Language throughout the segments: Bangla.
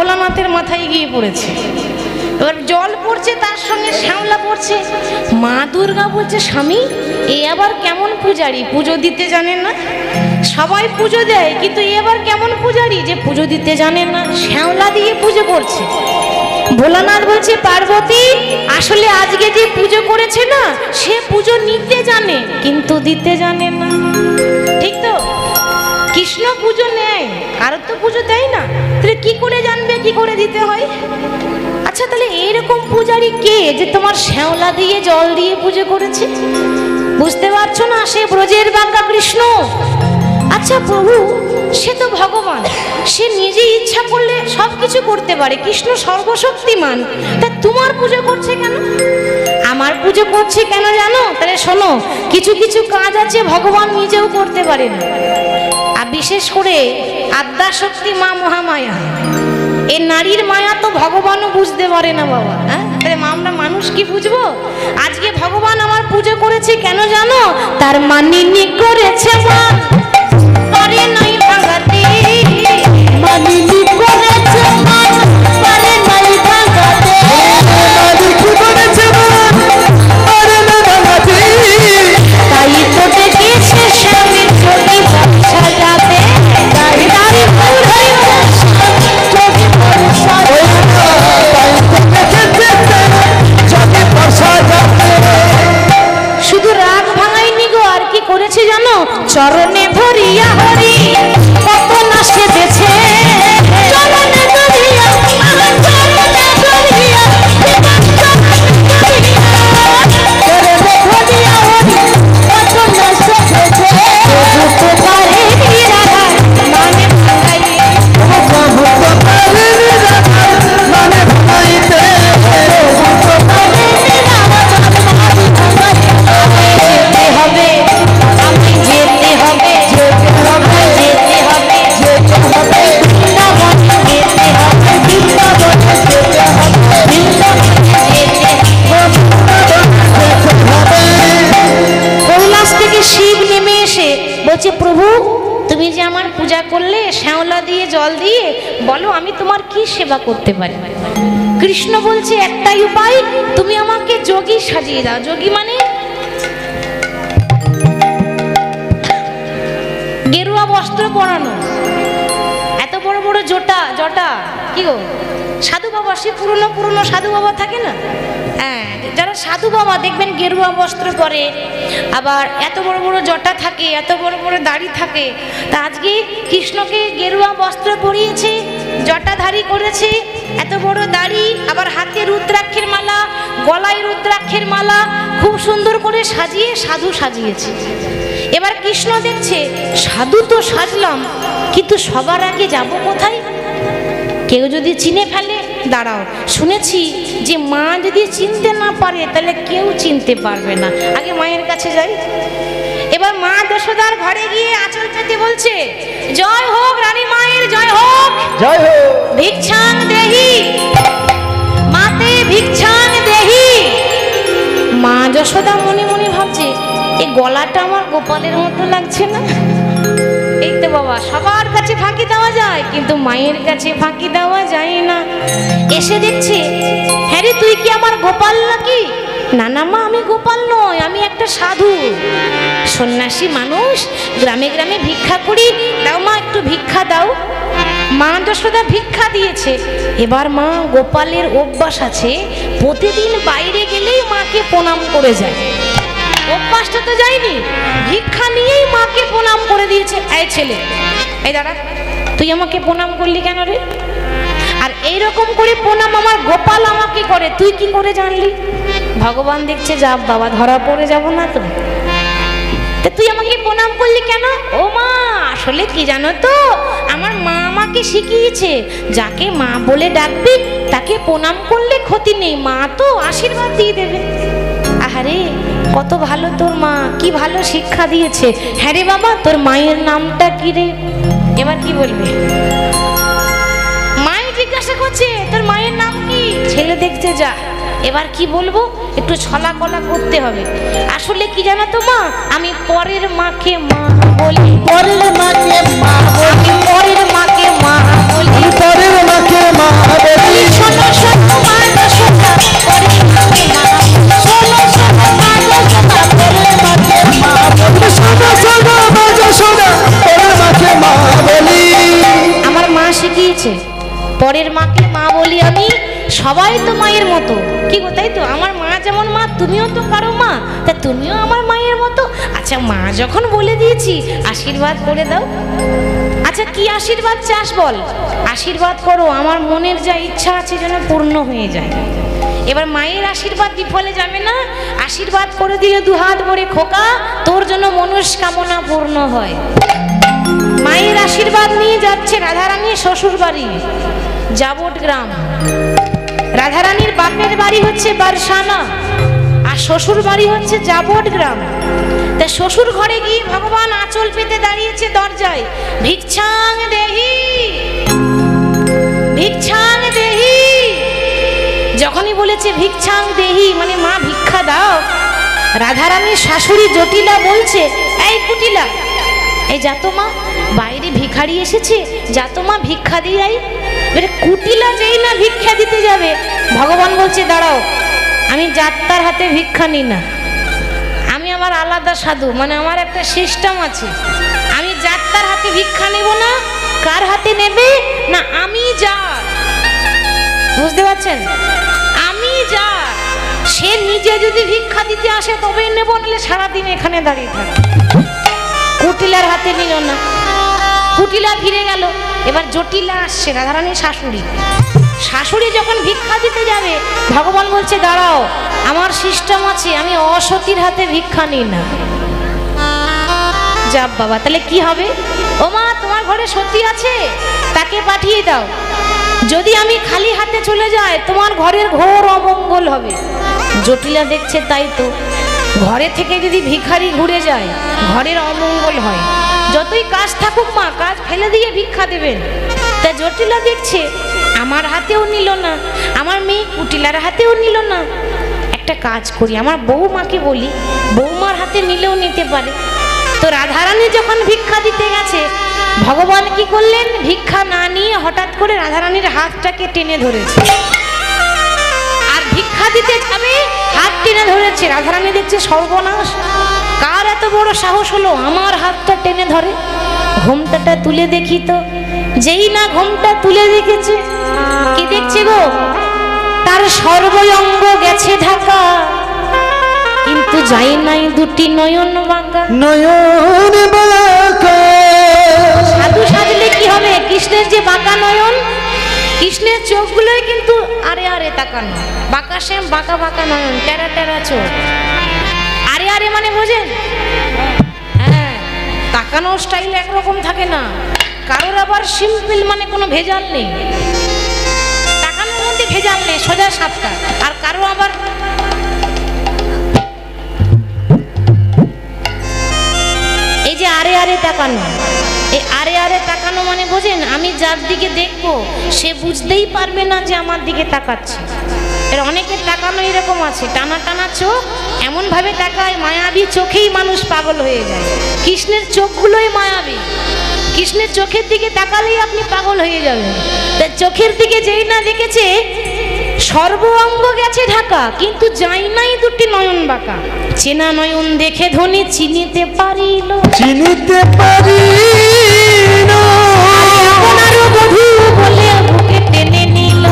ভোলানাথের মাথায় গিয়ে পড়েছে। এবার জল পড়ছে, তার সঙ্গে শ্যাওলা পড়ছে। মা দুর্গা বলছে, স্বামী এ আবার কেমন পূজারি, পুজো দিতে জানে না? সবাই পুজো দেয়, কিন্তু এ আবার কেমন পূজারি যে পুজো দিতে জানে না, শ্যাওলা দিয়ে পুজো করছে। ভোলানাথ বলছে, পার্বতী আসলে আজকে যে পুজো করেছে না, সে পুজো নিতে জানে কিন্তু দিতে জানে না। ঠিক তো? কৃষ্ণ পুজো নেয়, কারো তো পুজো দেয় না, তাহলে কি করে জানবে কি করে দিতে হয়? আচ্ছা, তাহলে এইরকম পূজারি কে যে তোমার শ্যাওলা দিয়ে জল দিয়ে পুজো করেছে? বুঝতে পারছো না? সে ব্রজের বাঙ্কা কৃষ্ণ। আচ্ছা প্রভু, সে তো ভগবান, সে নিজে ইচ্ছা করলে সব কিছু করতে পারে, কৃষ্ণ সর্বশক্তিমান, তা তোমার পুজো করছে কেন? আমার পুজো করছে কেন জানো? তাহলে শোনো, কিছু কিছু কাজ আছে ভগবান নিজেও করতে পারেন, আর বিশেষ করে আদ্যাশক্তি মা মহামায়া, এই নারীর মায়া তো ভগবানও বুঝতে পারে না বাবা। হ্যাঁ, তাহলে আমরা মানুষ কি বুঝবো? আজকে ভগবান আমার পুজো করেছে কেন জানো? তার মানিনি করেছে মা, পারে নাই ভাঙাতে, মানিনি করেছে মা, পারে নাই ভাঙাতে, মানিনি করেছে মা, পারে নাই ভাঙাতে, তাই তো ডেকেছে স্বামীর চোখে সাজাতে, তাই তারি পুরাই শুধু রাগ ভাঙাইনি গো, আর কি করেছে জানো? চরণে ধরিয়া হরি কত না সেজেছে, চরণে ধরিয়া, চরণে ধরিয়া, চরণে ধরিয়া হরি কত না সেজেছে, বুঝতে পারে রাধা মানে ভাঙাইতে, বুঝতে পারে রাধা মানে ভাঙাইতে, বুঝতে পারে রাধা যেতে হবে, আমি যেতে হবে, যেতে হবে, যেতে হবে, যেতে হবে, বৃন্দাবন যেতে হবে, বৃন্দাবন যেতে হবে, বৃন্দাবন যেতে হবে। কৈলাস থেকে শিব নেমে এসে বলছে, প্রভু তুমি যে আমার পূজা করলে শ্যাওলা দিয়ে জল দিয়ে, বলো আমি তোমার কি সেবা করতে পারি? কৃষ্ণ বলছে, একটাই উপায়, তুমি আমাকে যোগী সাজিয়ে দাও। যোগী মানে গেরুয়া বস্ত্র পরানো, এত বড় বড় জটা জটা, কি গো সাধু বাবা, সে পুরনো পুরনো সাধু বাবা থাকে না, হ্যাঁ, যারা সাধু বাবা দেখবেন গেরুয়া বস্ত্র পরে, আবার এত বড় বড় জটা থাকে, এত বড় বড় দাড়ি থাকে। তা আজকে কৃষ্ণকে গেরুয়া বস্ত্র পরিয়েছে, জটাধারী করেছে, এত বড় দাড়ি, আবার হাতে রুদ্রাক্ষের মালা, গলায় রুদ্রাক্ষের মালা, খুব সুন্দর করে সাজিয়ে সাধু সাজিয়েছে। এবার কৃষ্ণ দেখছে সাধু তো সাজলাম, কিন্তু সবার আগে যাব কোথায়? কেউ যদি চিনে ফেলে, দাঁড়াও, শুনেছি যে মা যদি চিনতে না পারে তাহলে কেউ চিনতে পারবে না, আগে মায়ের কাছে যাই। এবার মা যশোদার ঘরে গিয়ে আঁচল পেতে বলছে, জয় হোক রানী মায়ের, জয় হোক, জয় হোক, ভিক্ষাং দেহি মাতে, ভিক্ষাং দেহি। মা যশোদা মনে মনে ভাবছে, এই গলাটা আমার গোপালের মতো লাগছে না। এই তো বাবা, সবার কাছে ফাঁকি দেওয়া যায়, কিন্তু মায়ের কাছে ফাঁকি দেওয়া যায় না। এসে দেখছে, হ্যাঁ রে তুই কি আমার গোপাল নাকি? না না মা, আমি গোপাল নয়, আমি একটা সাধু সন্ন্যাসী মানুষ, গ্রামে গ্রামে ভিক্ষা করি, দাও মা একটু ভিক্ষা দাও। মা যশোদা ভিক্ষা দিয়েছে। এবার মা গোপালের অভ্যাস আছে, প্রতিদিন বাইরে গেলেই মাকে প্রণাম করে যায়। অভ্যাসটা তো যায়নি, ভিক্ষা নিয়েই মাকে প্রণাম করে দিয়েছে। এই ছেলে, এই দাঁড়া, তুই আমাকে প্রণাম করলি কেন রে? আর এইরকম করে প্রণাম আমার গোপাল আমাকে করে, তুই কি করে জানলি? ভগবান দেখছে, যা বাবা ধরা পড়ে যাব না তো, তুই আমাকে প্রণাম করলি কেন? ও মা, আসলে কি জানো তো, আমার মা আমাকে শিখিয়েছে, যাকে মা বলে ডাকবি তাকে প্রণাম করলে ক্ষতি নেই, মা তো আশীর্বাদ দিয়ে দেবে। আহারে কত ভালো তোর মা, কি ভালো শিক্ষা দিয়েছে। হ্যাঁ রে বাবা, তোর মায়ের নামটা কি রে? এবার কি বলবি? মাই জিজ্ঞাসা করছে, তোর মায়ের নাম কি? ছেলে দেখতে যা। এবার কি বলবো, একটু ছলা কলা করতে হবে। আসলে কি জানো তো মা, আমি পরের মাকে মা বলি, পরের মাকে মা বলি, পরের মাকে মা বলি, পরের মাকে মা বলি। শোনো শোনো মা যশোদা, পরের মাকে মা, শোনো শোনো মা যশোদা, পরের মাকে মা বলি। শোনো শোনো মা যশোদা, পরের মাকে মা বলি। আমার মা শিখিয়েছে পরের মাকে মা বলি আমি। সবাই তো মায়ের মতো, কি গো তাই তো? আমার মা যেমন মা, তুমিও তো কারো মা, তা তুমিও আমার মায়ের মতো। আচ্ছা মা যখন বলে দিয়েছি, আশীর্বাদ করে দাও। আচ্ছা কি আশীর্বাদ চাস বল? আশীর্বাদ করো আমার মনের যা ইচ্ছা আছে যেন পূর্ণ হয়ে যায়। এবার মায়ের আশীর্বাদ বিফলে যাবে না। আশীর্বাদ করে দিলে দুহাত ভরে, খোকা তোর জন্য মনস্কামনা পূর্ণ হয়। মায়ের আশীর্বাদ নিয়ে যাচ্ছে রাধারানীর শ্বশুর বাড়ি জাবট গ্রাম। রাধারানীর বাপের বাড়ি হচ্ছে বারসানা, আর শ্বশুর বাড়ি হচ্ছে জাবট গ্রাম। তা শ্বশুর ঘরে গিয়ে ভগবান আঁচল পেতে দাঁড়িয়েছে দরজায়, ভিক্ষাং দেহি ভিক্ষাং দেহি। যখনই বলেছে ভিক্ষাং দেহি মানে মা ভিক্ষা দাও, রাধারানীর শাশুড়ি জটিলা বলছে, এই কুটিলা, এই যাতো মা, বাইরে ভিখারি এসেছে, যাতো মা ভিক্ষা দিয়ে আই। কুটিলা যেই না ভিক্ষা দিতে যাবে, ভগবান বলছে দাঁড়াও, আমি যাত্রার হাতে ভিক্ষা নিই না, আমি আমার আলাদা সাধু, মানে আমার একটা সিস্টেম আছে। আমি যাত্রার হাতে ভিক্ষা নেব না। কার হাতে নেবে না? আমি যা, বুঝতে পারছেন? আমি যা, সে নিজে যদি ভিক্ষা দিতে আসে তবেই নেব, নিলে সারাদিন এখানে দাঁড়িয়ে থাকে। কুটিলার হাতে নিল না, কুটিলা ফিরে গেল। এবার জটিলা আসছে, রাধারানীর শাশুড়ি। শাশুড়ি যখন ভিক্ষা দিতে যাবে, ভগবান বলছে দাঁড়াও, আমার সিস্টেম আছে, আমি অসতীর হাতে ভিক্ষা নিই না। যাব বাবা, তাহলে কি হবে? ও মা, তোমার ঘরে সতী আছে, তাকে পাঠিয়ে দাও। যদি আমি খালি হাতে চলে যাই, তোমার ঘরের ঘোর অমঙ্গল হবে। জটিলা দেখছে তাই তো, ঘরে থেকে যদি ভিখারি ঘুরে যায়, ঘরের অমঙ্গল হয়। যতই কাজ থাকুক মা, কাজ ফেলে দিয়ে ভিক্ষা দেবেন। তা জটিলা দেখছে আমার হাতেও নিল না, আমার মেয়ে কুটিলার হাতেও নিল না। একটা কাজ করি, আমার বৌমাকে বলি, বৌমার হাতে নিলেও নিতে পারে। তো রাধারানী যখন ভিক্ষা দিতে গেছে, ভগবান কি করলেন? ভিক্ষা না নিয়ে হঠাৎ করে রাধারানীর হাতটাকে টেনে ধরেছে। আর ভিক্ষা দিতে যাবে, হাত টেনে ধরেছে। রাধারানী দেখছে সর্বনাশ, কার এত বড় সাহস হলো আমার হাতটা টেনে ধরে। ঘোমটাটা তুলে দেখি তো, যেই না ঘোমটা তুলে দেখেছে, কি দেখছে গো? তার সর্বঙ্গ গেছে ঢাকা, কিন্তু যাই নাই দুটি নয়ন বাঁকা। নয়ন বাঁকা। সাধু সাজলে কি হবে? কৃষ্ণের যে বাঁকা নয়ন, কৃষ্ণের চোখগুলোই কিন্তু আরে আরে তাকানো, বাঁকা শ্যাম, বাঁকা বাঁকা নয়ন, টেরা টেরা চোখ। আরে আরে মানে বোঝেন? হ্যাঁ, তাকানো স্টাইল একরকম থাকে না, কারোর আবার সিম্পল মানে কোনো ভেজাল নেই, তাকানোর মধ্যে ভেজাল নেই, সোজা সাপটা। আর কারো আবার এই যে আরে আরে তাকানো, এই আরে আরে তাকানো মানে বোঝেন? আমি যার দিকে দেখবো সে বুঝতেই পারবে না যে আমার দিকে তাকাচ্ছে। এর অনেকের তাকানো এরকম আছে, টানা টানা চোখ, এমন ভাবে তাকায়, মায়াবী চোখেই মানুষ পাগল হয়ে যায়। কৃষ্ণের চোখগুলোই মায়াবী, কৃষ্ণের চোখের দিকে তাকালেই আপনি পাগল হয়ে যাবেন। তার চোখের দিকে যেই না দেখেছে, সর্ব অঙ্গ গেছে ঢাকা, কিন্তু যাই নাই দুটি নয়ন বাঁকা। চেনা নয়ন দেখে ধনী চিনিতে পারিল, চিনিতে পারিল। আপনারও বধূ বলে বুকে টেনে নিল,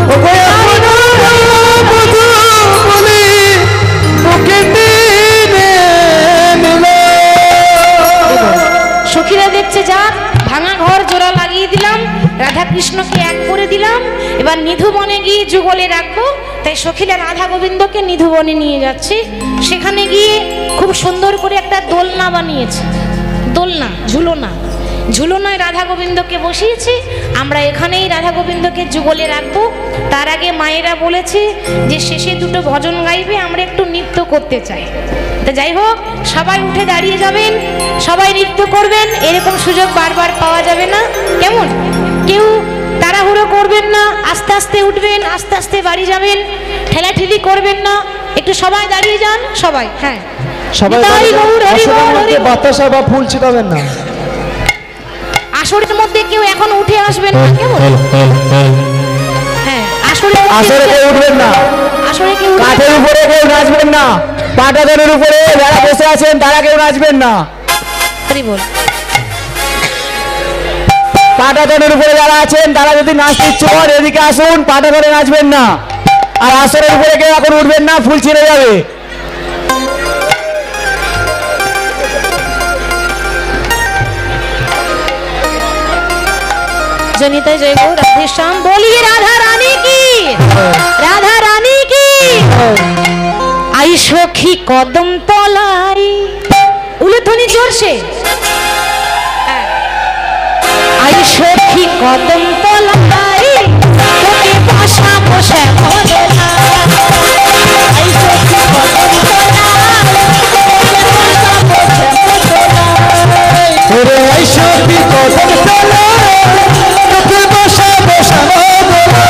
সখীরা দেখছে যাক, ভাঙা ঘর জোড়া লাগিয়ে দিলাম, রাধা কৃষ্ণকে এক করে দিলাম, এবার নিধুবনে গিয়ে যুগলে রাখবো। তাই সখীরা রাধা গোবিন্দকে নিধুবনে নিয়ে যাচ্ছে। সেখানে গিয়ে খুব সুন্দর করে একটা দোলনা বানিয়েছে, দোলনা ঝুলনা, ঝুলনায় রাধা গোবিন্দকে বসিয়েছে। আমরা এখানেই রাধা গোবিন্দকে যুগলে রাখবো। তার আগে মায়েরা বলেছে যে শেষে দুটো ভজন গাইবে, আমরা একটু নৃত্য করতে চাই। তা যাই হোক, সবাই উঠে দাঁড়িয়ে যাবেন, সবাই নৃত্য করবেন। এরকম সুযোগ বারবার পাওয়া যাবে না, কেমন? কেউ তাড়াহুড়ো করবেন না, আস্তে আস্তে উঠবেন, আস্তে আস্তে বাড়ি যাবেন, ঠেলাঠেলি করবেন না, একটু সবাই দাঁড়িয়ে যান, সবাই। হ্যাঁ, সবাই বাতাসা বা ফুল ছিটাবেন না। আসরের মধ্যে কেউ এখন উঠে আসবেন না, কেমন? হ্যাঁ, আসরে কেউ উঠবেন না, আসরে কেউ কাঠের উপরে কেউ নাচবেন না, পাটাতনের উপরে যারা বসে আছেন তারা কেউ নাচবেন না। বল পাটাতনের উপরে যারা আছেন তারা যদি নাচতে ইচ্ছুক এদিকে আসুন, পাটাতনে নাচবেন না। আর আসরের উপরে কেউ এখন উঠবেন না, ফুল ছিঁড়ে যাবে। জনিতা জয় গো রাধে শ্যাম, বলিए রাধা রানী কি, রাধা রানী কি। আই সখী কদম তলাই, উলুধ্বনি জোরসে। আই সখী কদম তলাই, তোকে বসা বসে মদনা। আই সখী কদম তলাই, তোকে বসা বসে মদনা। ওরে আই সখী কদম তলাই, তোকে বসা বসা মদনা।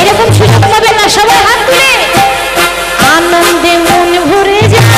এরকম সুযোগ পাবেন না, সবাই হাত তুলে আনন্দে মন ভরে যায়।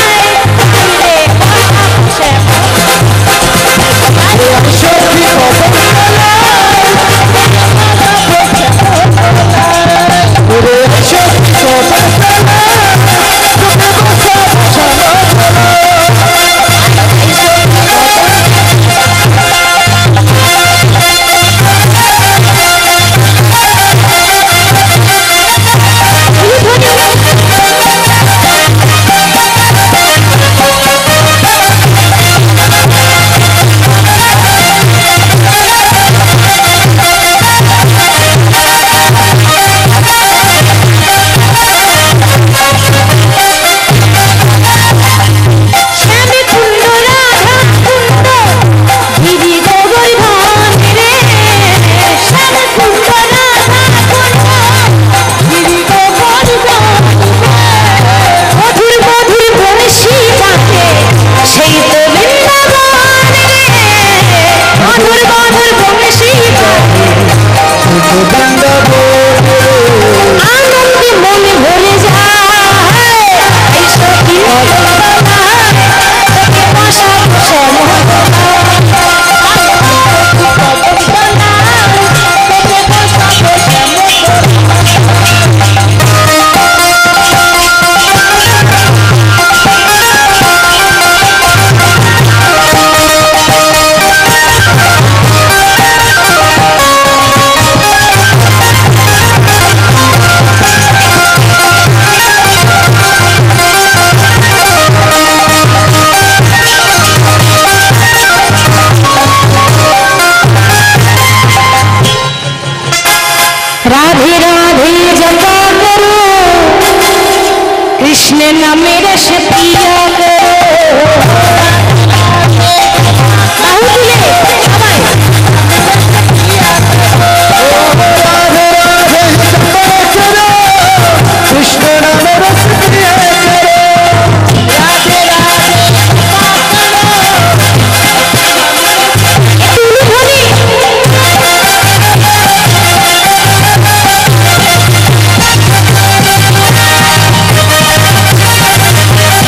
রাধে রাধে জপা করো, কৃষ্ণ নামে রস পিয়া করো। বাহু তুলে সবাই কৃষ্ণ নামে রস পিয়া করো। রাধে রাধে জপা করো।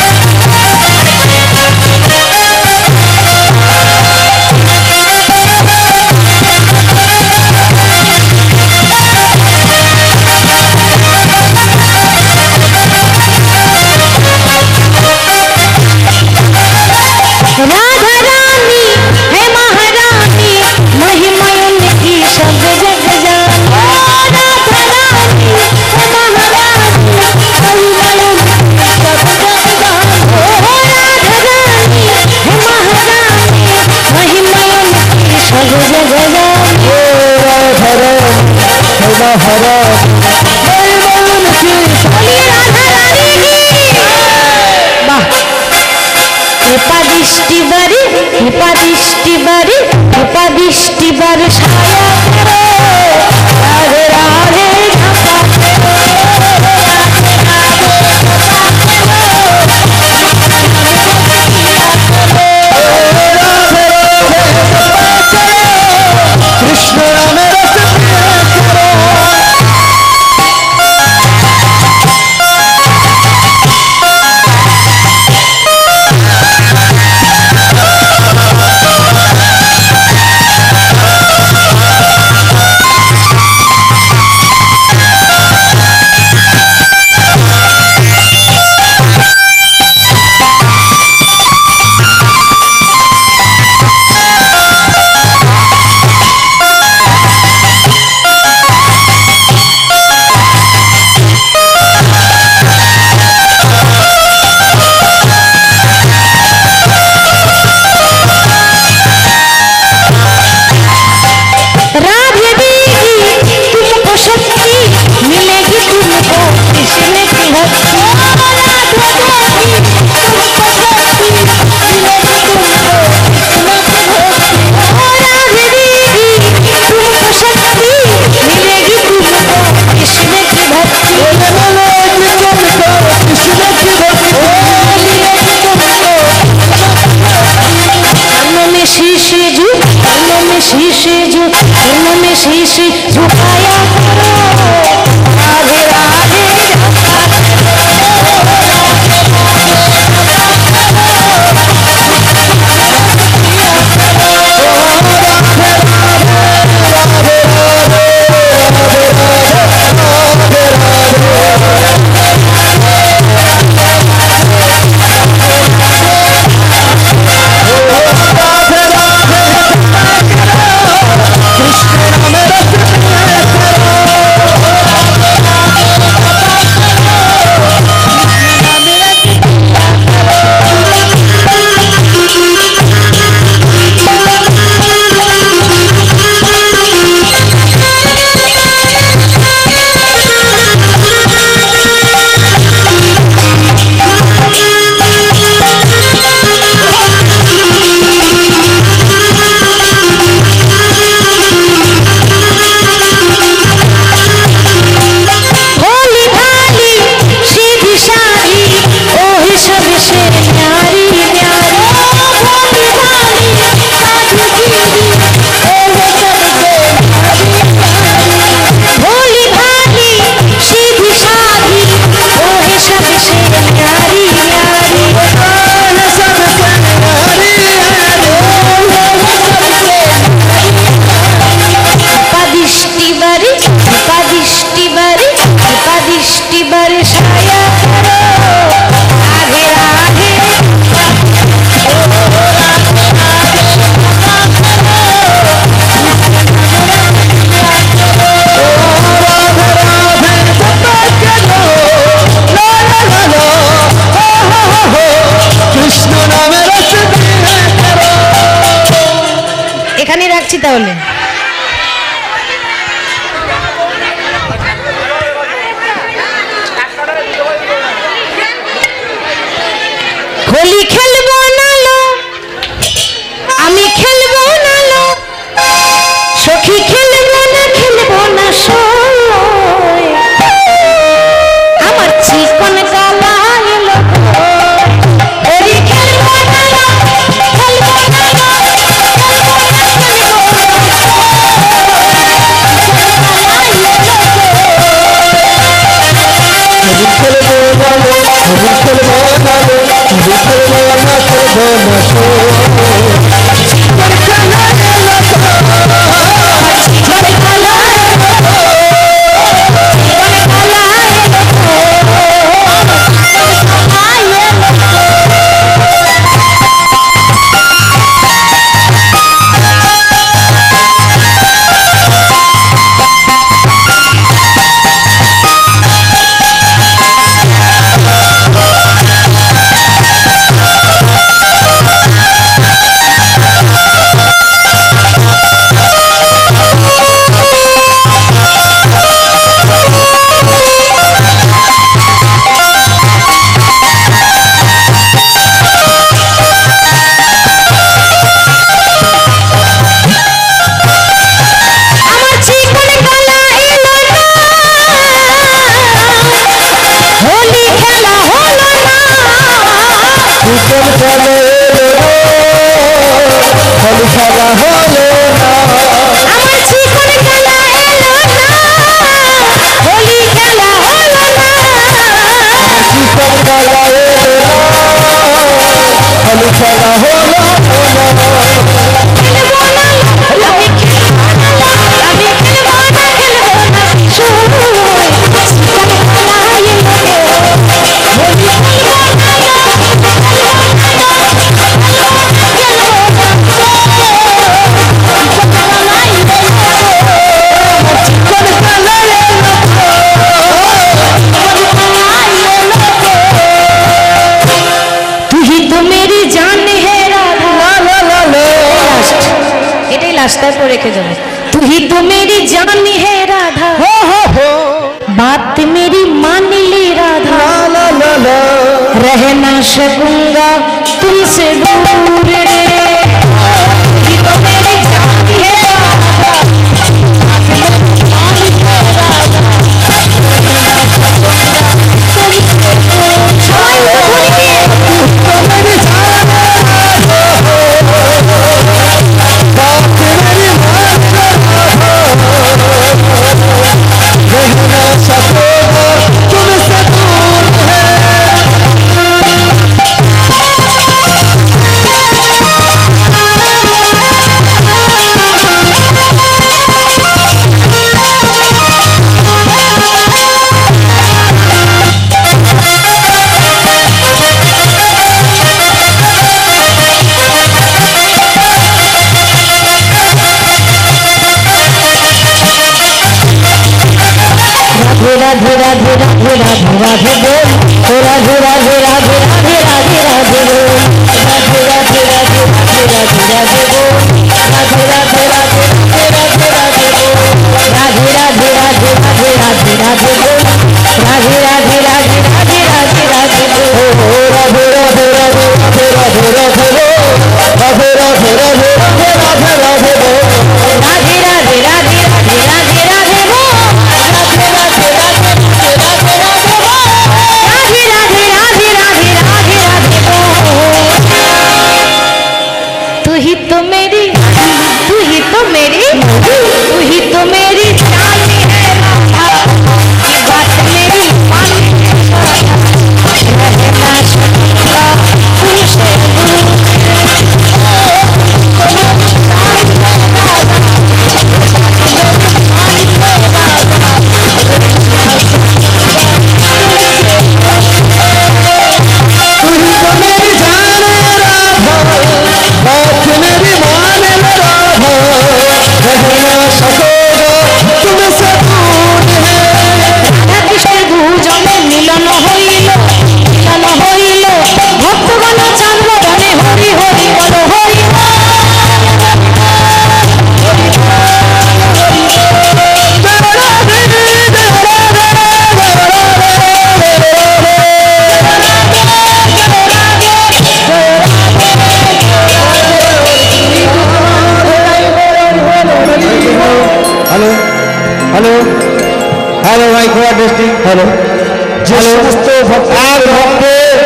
কৃপা দৃষ্টি বাড়ি কৃপা দৃষ্টি বাড়ি ছায়া করো রাধে রাধে ঝাপা কৃষ্ণ নামের রাখছি তাহলে। হোলি খেলবো না লো, আমি খেলবো না লো, সখী খেলবো না সই, আমার চিকন গালা এলো। হোলি খেলবো না লো, খেলবো না লো, চিকন কালা এলো না, হোলি খেলা হলো না। আমার চিকন খেলা এলো না, হোলি খেলা হলো না। চিকন কালা এলো না, হোলি খেলা হলো না। খেলবো না, আমি খেলবো না, আমি খেলবো না, খেলবো না। শুনুন, চিকন খেলা এলো না, হোলি খেলবো না, এটাই লাস্টটা পরে রেখে যাবে। তুই তো মেরি জান হে রাধা, बात मेरी मान ली राधा, रह ना सकूंगा तुमसे दूर रे। तू तो मेरी जान है राधा, बात मेरी मान ली राधा, रह ना सकूंगा तुमसे दूर। सबाई तो बोलिए, तू तो मेरी जान है राधा, बात मेरी मान ली राधा, रहना सकोगा तुमसे दूर है। राधे राधे राधे राधे राधे बोल, राधे राधे राधे राधे राधे राधे बोल, राधे राधे राधे राधे राधे राधे बोल, राधे राधे राधे राधे राधे राधे बोल, राधे राधे राधे राधे राधे राधे बोल, राधे राधे राधे राधे राधे राधे बोल, राधे राधे राधे राधे राधे राधे बोल, राधे राधे राधे राधे राधे राधे बोल, राधे राधे राधे राधे राधे राधे बोल, राधे राधे राधे राधे राधे राधे बोल, राधे राधे राधे राधे राधे राधे बोल। तू ही तो मेरी, तू ही तो मेरी, तू ही तो मेरी जान है राधा, ये बात मेरी मान ले राधा, रहना सकूंगा तुमसे दूर। तू ही तो मेरी जान है राधा, बात मेरी मान ले राधा, रहना सकोगा तुमसे दूर है। রাধা কৃষ্ণের দুজনে মিলন হইল, মিলন হইল, ভক্তগণ চান্দ্র বনে হরি হরি বল Hari hello hello hello mike testing hello. যে সমস্ত ভক্তের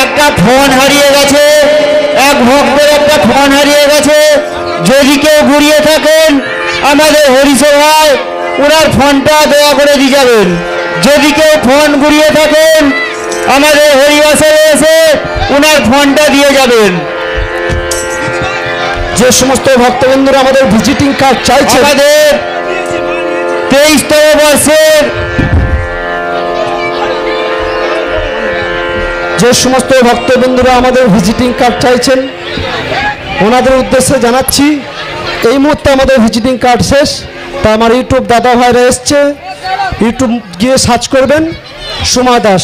একটা ফোন হারিয়ে গেছে, এক ভক্তের একটা ফোন হারিয়ে গেছে। যদি কেউ ঘুরিয়ে থাকেন আমাদের হরিসভায় ওনার ফোনটা দয়া করে দিয়ে যাবেন। যদি কেউ ফোন ঘুরিয়ে থাকেন আমাদের হরিবাসরে এসে ওনার ফোনটা দিয়ে যাবেন। যে সমস্ত ভক্তবন্ধুরা আমাদের ভিজিটিং কার্ড চাইছে, আমাদের 23তম বর্ষের যে সমস্ত ভক্তবন্ধুরা আমাদের ভিজিটিং কার্ড চাইছেন ওনাদের উদ্দেশ্যে জানাচ্ছি এই মুহূর্তে আমাদের ভিজিটিং কার্ড শেষ। তা আমার ইউটিউব দাদা ভাইরা এসছে, ইউটিউব গিয়ে সার্চ করবেন সুমা দাস।